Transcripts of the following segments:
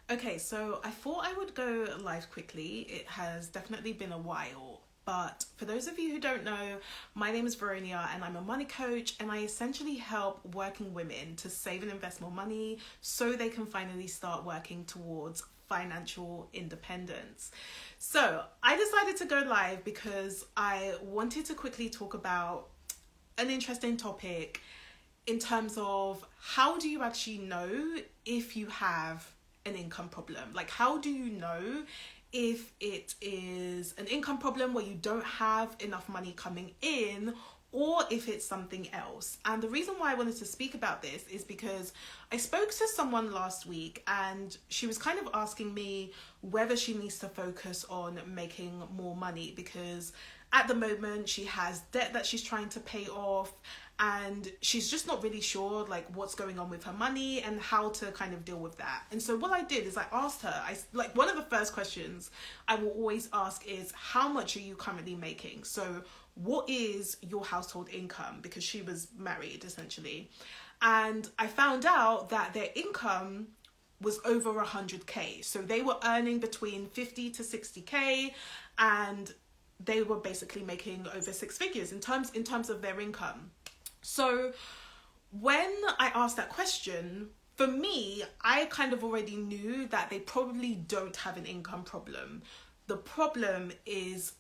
Okay, so I thought I would go live quickly. It has definitely been a while. But for those of you who don't know, my name is Veronia and I'm a money coach, and I essentially help working women to save and invest more money so they can finally start working towards financial independence. So I decided to go live because I wanted to quickly talk about an interesting topic in terms of how do you actually know if you have an income problem? Like, how do you know if it is an income problem where you don't have enough money coming in, or if it's something else? And the reason why I wanted to speak about this is because I spoke to someone last week and she was kind of asking me whether she needs to focus on making more money, because at the moment she has debt that she's trying to pay off, and she's just not really sure like what's going on with her money and how to kind of deal with that. And so what I did is I asked her, one of the first questions I will always ask is, how much are you currently making? So what is your household income? Because she was married essentially. And I found out that their income was over 100k. So they were earning between 50 to 60k, and they were basically making over six figures in terms of their income. So when I asked that question, for me, I kind of already knew that they probably don't have an income problem. The problem is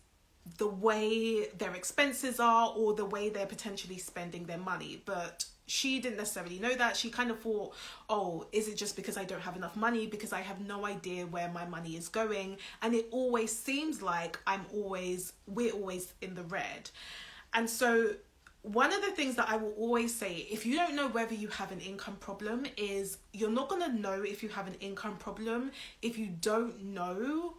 the way their expenses are, or the way they're potentially spending their money. But she didn't necessarily know that. She kind of thought, oh, is it just because I don't have enough money? Because I have no idea where my money is going. And it always seems like we're always in the red. And so one of the things that I will always say, if you don't know whether you have an income problem, is you're not going to know if you have an income problem if you don't know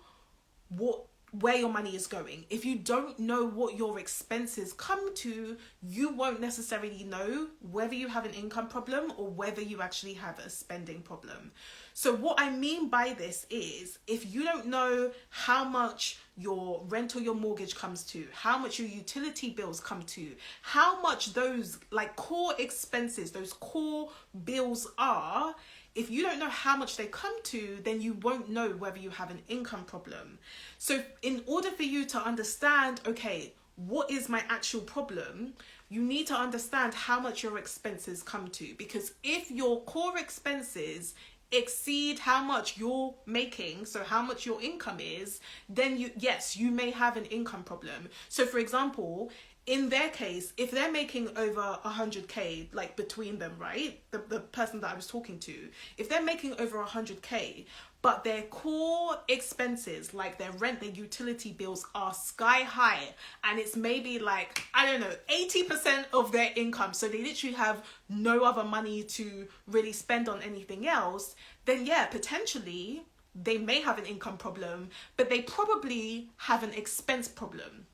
where your money is going. If you don't know what your expenses come to, you won't necessarily know whether you have an income problem or whether you actually have a spending problem. So what I mean by this is, if you don't know how much your rent or your mortgage comes to, how much your utility bills come to, how much those like core expenses, those core bills are, if you don't know how much they come to, then you won't know whether you have an income problem. So in order for you to understand, okay, what is my actual problem, you need to understand how much your expenses come to. Because if your core expenses exceed how much you're making, so how much your income is, then you may have an income problem. So for example, in their case, if they're making over 100k, like between them, right? The person that I was talking to, if they're making over 100k, but their core expenses, like their rent, their utility bills are sky high, and it's maybe like, I don't know, 80% of their income, so they literally have no other money to really spend on anything else, then yeah, potentially they may have an income problem, but they probably have an expense problem.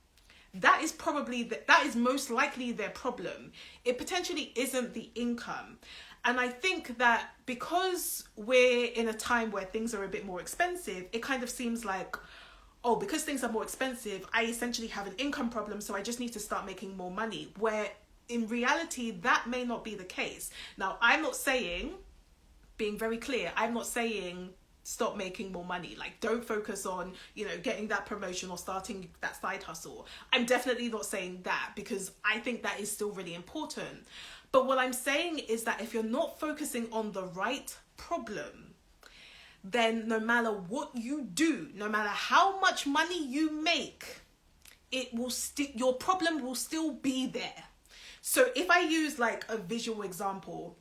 That is most likely their problem. It potentially isn't the income. And I think that because we're in a time where things are a bit more expensive, it kind of seems like, oh, because things are more expensive, I essentially have an income problem, so I just need to start making more money. Where in reality, that may not be the case. Now, I'm not saying, being very clear, I'm not saying stop making more money. Like, don't focus on, getting that promotion or starting that side hustle. I'm definitely not saying that, because I think that is still really important. But what I'm saying is that if you're not focusing on the right problem, then no matter what you do, no matter how much money you make, your problem will still be there. So if I use like a visual example,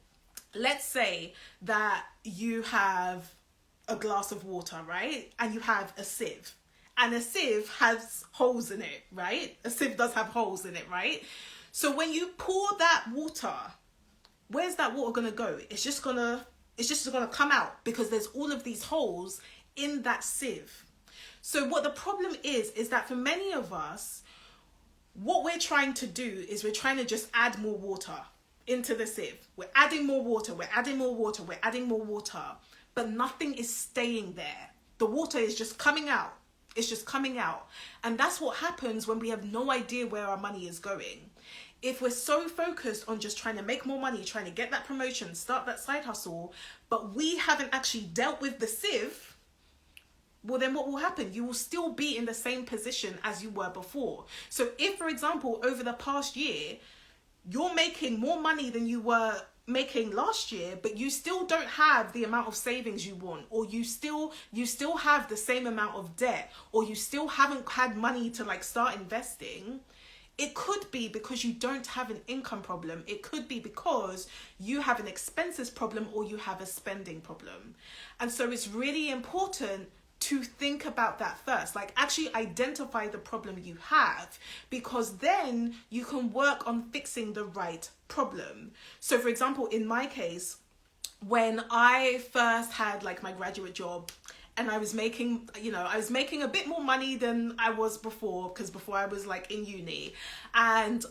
let's say that you have a glass of water, right? And you have a sieve. And a sieve has holes in it, right? A sieve does have holes in it, right? So when you pour that water, where's that water gonna go? It's just gonna come out, because there's all of these holes in that sieve. So what the problem is that for many of us, what we're trying to do is we're trying to just add more water into the sieve. We're adding more water, we're adding more water, we're adding more water. But nothing is staying there. The water is just coming out. It's just coming out. And that's what happens when we have no idea where our money is going. if we're so focused on just trying to make more money, trying to get that promotion, start that side hustle, but we haven't actually dealt with the sieve, well, then what will happen? You will still be in the same position as you were before. So if, for example, over the past year, you're making more money than you were making last year, but you still don't have the amount of savings you want, or you still have the same amount of debt, or you still haven't had money to like start investing, it could be because you don't have an income problem. It could be because you have an expenses problem, or you have a spending problem. And so it's really important to think about that first, like actually identify the problem you have, because then you can work on fixing the right problem. So for example, in my case, when I first had like my graduate job, and I was making a bit more money than I was before, because before I was like in uni, and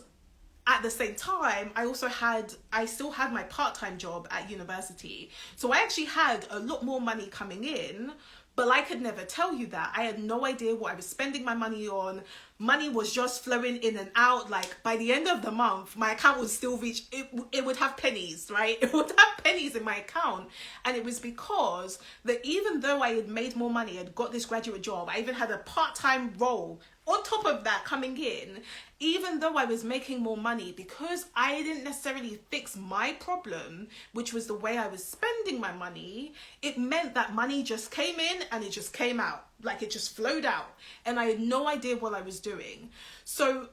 at the same time, I still had my part-time job at university. So I actually had a lot more money coming in, but I could never tell you that. I had no idea what I was spending my money on. Money was just flowing in and out. Like by the end of the month, my account would still reach, it would have pennies, right? It would have pennies in my account. And it was because that even though I had made more money, I'd got this graduate job, I even had a part-time role on top of that coming in, even though I was making more money, because I didn't necessarily fix my problem, which was the way I was spending my money, it meant that money just came in and it just came out. Like it just flowed out. And I had no idea what I was doing. So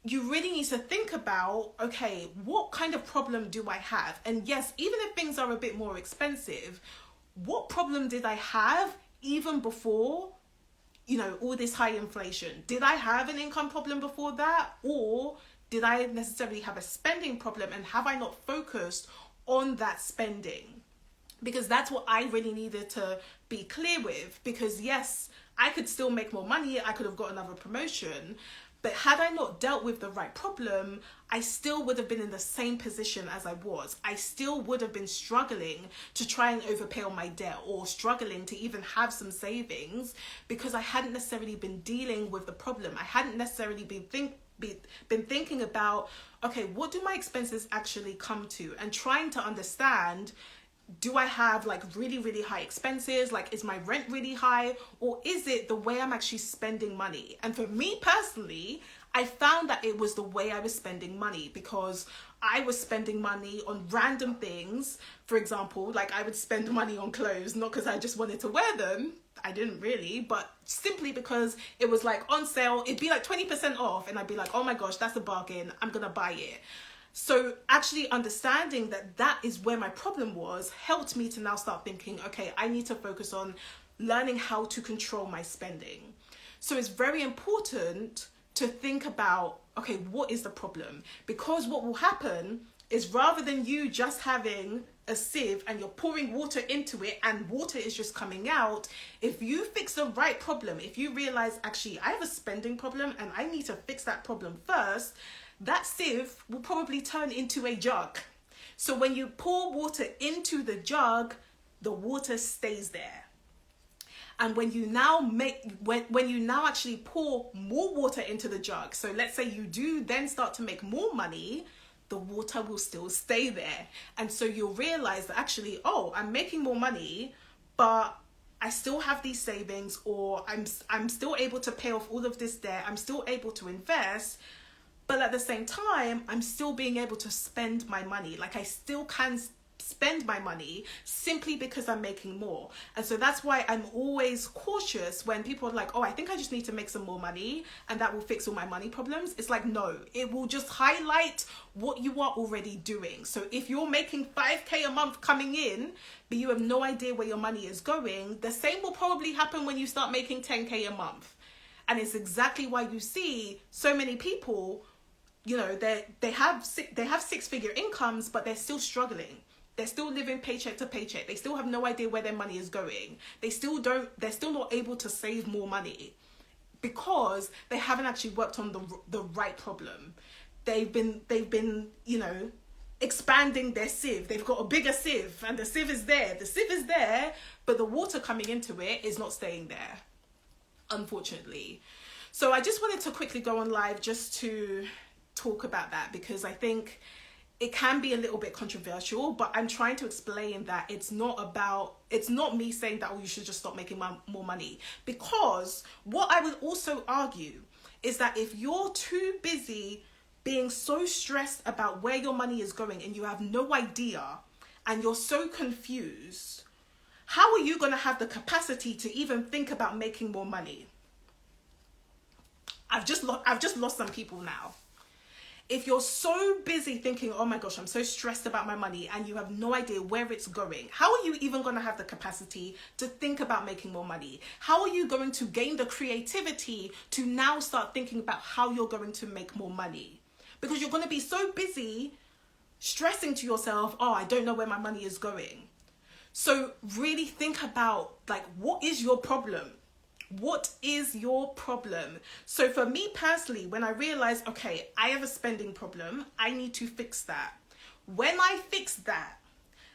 you really need to think about, okay, what kind of problem do I have? And yes, even if things are a bit more expensive, what problem did I have even before, all this high inflation? Did I have an income problem before that? Or did I necessarily have a spending problem, and have I not focused on that spending? Because that's what I really needed to be clear with. Because yes, I could still make more money. I could have got another promotion. But had I not dealt with the right problem, I still would have been in the same position as I was. I still would have been struggling to try and overpay on my debt, or struggling to even have some savings, because I hadn't necessarily been dealing with the problem. I hadn't necessarily been thinking about, okay, what do my expenses actually come to? And trying to understand, do I have like really, really high expenses? Like, is my rent really high? Or is it the way I'm actually spending money? And for me personally, I found that it was the way I was spending money, because I was spending money on random things. For example, like I would spend money on clothes, not because I just wanted to wear them. I didn't really, but simply because it was like on sale. It'd be like 20% off, and I'd be like, oh my gosh, that's a bargain. I'm gonna buy it. So actually understanding that that is where my problem was helped me to now start thinking, okay, I need to focus on learning how to control my spending. So it's very important to think about, okay, what is the problem? Because what will happen is, rather than you just having a sieve and you're pouring water into it and water is just coming out, if you fix the right problem, if you realize, actually, I have a spending problem and I need to fix that problem first, that sieve will probably turn into a jug. So when you pour water into the jug, the water stays there. And when you now actually pour more water into the jug, so let's say you do then start to make more money, the water will still stay there. And so you'll realize that actually, oh, I'm making more money, but I still have these savings, or I'm still able to pay off all of this debt. I'm still able to invest. But at the same time, I'm still being able to spend my money. Like I still can spend my money simply because I'm making more. And so that's why I'm always cautious when people are like, oh, I think I just need to make some more money and that will fix all my money problems. It's like, no, it will just highlight what you are already doing. So if you're making 5K a month coming in, but you have no idea where your money is going, the same will probably happen when you start making 10K a month. And it's exactly why you see so many people, they have six-figure incomes, but they're still struggling. They're still living paycheck to paycheck. They still have no idea where their money is going. They're still not able to save more money, because they haven't actually worked on the right problem. They've been expanding their sieve. They've got a bigger sieve, and the sieve is there. The sieve is there, but the water coming into it is not staying there, unfortunately. So I just wanted to quickly go on live just to talk about that because I think it can be a little bit controversial, but I'm trying to explain that it's not me saying that, oh, you should just stop making more money. Because what I would also argue is that if you're too busy being so stressed about where your money is going and you have no idea and you're so confused, how are you going to have the capacity to even think about making more money? I've just lost some people now. If you're so busy thinking, oh my gosh, I'm so stressed about my money, and you have no idea where it's going, how are you even going to have the capacity to think about making more money? How are you going to gain the creativity to now start thinking about how you're going to make more money? Because you're going to be so busy stressing to yourself, oh, I don't know where my money is going. So really think about, like, what is your problem? What is your problem? So for me personally, when I realized, okay, I have a spending problem, I need to fix that. When I fixed that,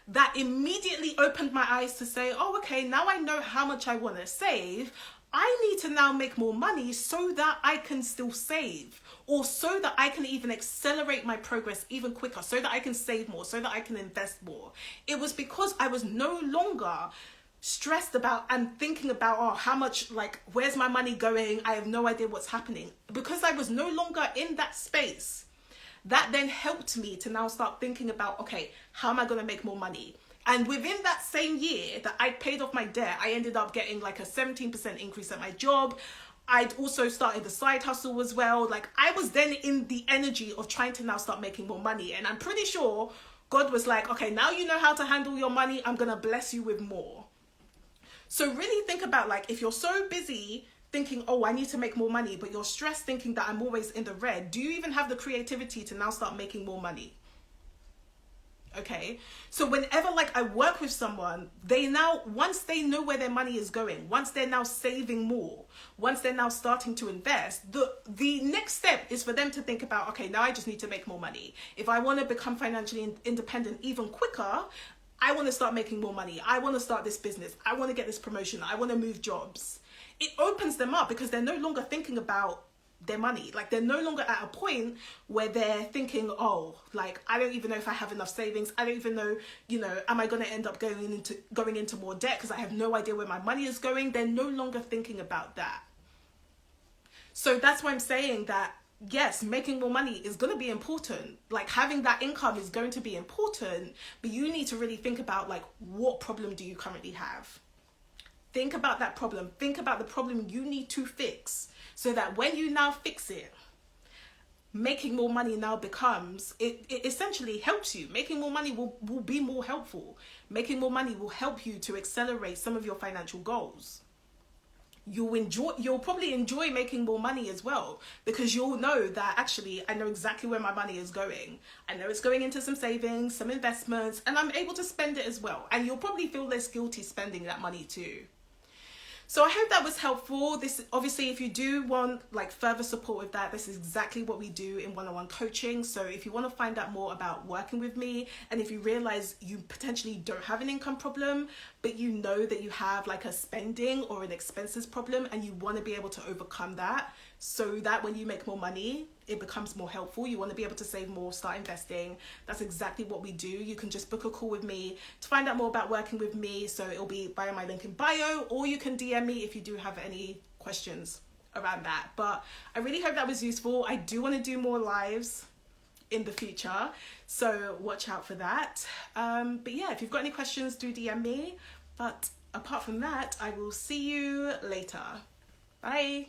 that immediately opened my eyes to say, oh, okay, now I know how much I want to save. I need to now make more money so that I can still save, or so that I can even accelerate my progress even quicker, so that I can save more, so that I can invest more. It was because I was no longer stressed about and thinking about, oh, how much, like, where's my money going? I have no idea what's happening. Because I was no longer in that space, that then helped me to now start thinking about, okay, how am I going to make more money? And within that same year that I paid off my debt, I ended up getting like a 17% increase at my job. I'd also started the side hustle as well. Like, I was then in the energy of trying to now start making more money. And I'm pretty sure God was like, okay, now you know how to handle your money. I'm going to bless you with more. So really think about, like, if you're so busy thinking, oh, I need to make more money, but you're stressed thinking that I'm always in the red, do you even have the creativity to now start making more money? Okay, so whenever, like, I work with someone, they now, once they know where their money is going, once they're now saving more, once they're now starting to invest, the next step is for them to think about, okay, now I just need to make more money. If I want to become financially independent even quicker, I want to start making more money. I want to start this business. I want to get this promotion. I want to move jobs. It opens them up because they're no longer thinking about their money. Like, they're no longer at a point where they're thinking, oh, like, I don't even know if I have enough savings. I don't even know, am I going to end up going into more debt because I have no idea where my money is going? They're no longer thinking about that. So that's why I'm saying that, yes, making more money is going to be important. Like, having that income is going to be important, but you need to really think about, like, what problem do you currently have? Think about that problem. Think about the problem you need to fix, so that when you now fix it, making more money now becomes, it essentially helps you. Making more money will be more helpful. Making more money will help you to accelerate some of your financial goals. You'll probably enjoy making more money as well, because you'll know that, actually, I know exactly where my money is going. I know it's going into some savings, some investments, and I'm able to spend it as well. And you'll probably feel less guilty spending that money too. So I hope that was helpful. This, obviously, if you do want, like, further support with that, this is exactly what we do in one-on-one coaching. So if you want to find out more about working with me, and if you realize you potentially don't have an income problem, but you know that you have, like, a spending or an expenses problem, and you want to be able to overcome that, so that when you make more money, it becomes more helpful. You want to be able to save more, start investing. That's exactly what we do. You can just book a call with me to find out more about working with me. So it'll be via my link in bio, or you can DM me if you do have any questions around that. But I really hope that was useful. I do want to do more lives in the future, so watch out for that. But yeah, if you've got any questions, do DM me. But apart from that, I will see you later. Bye.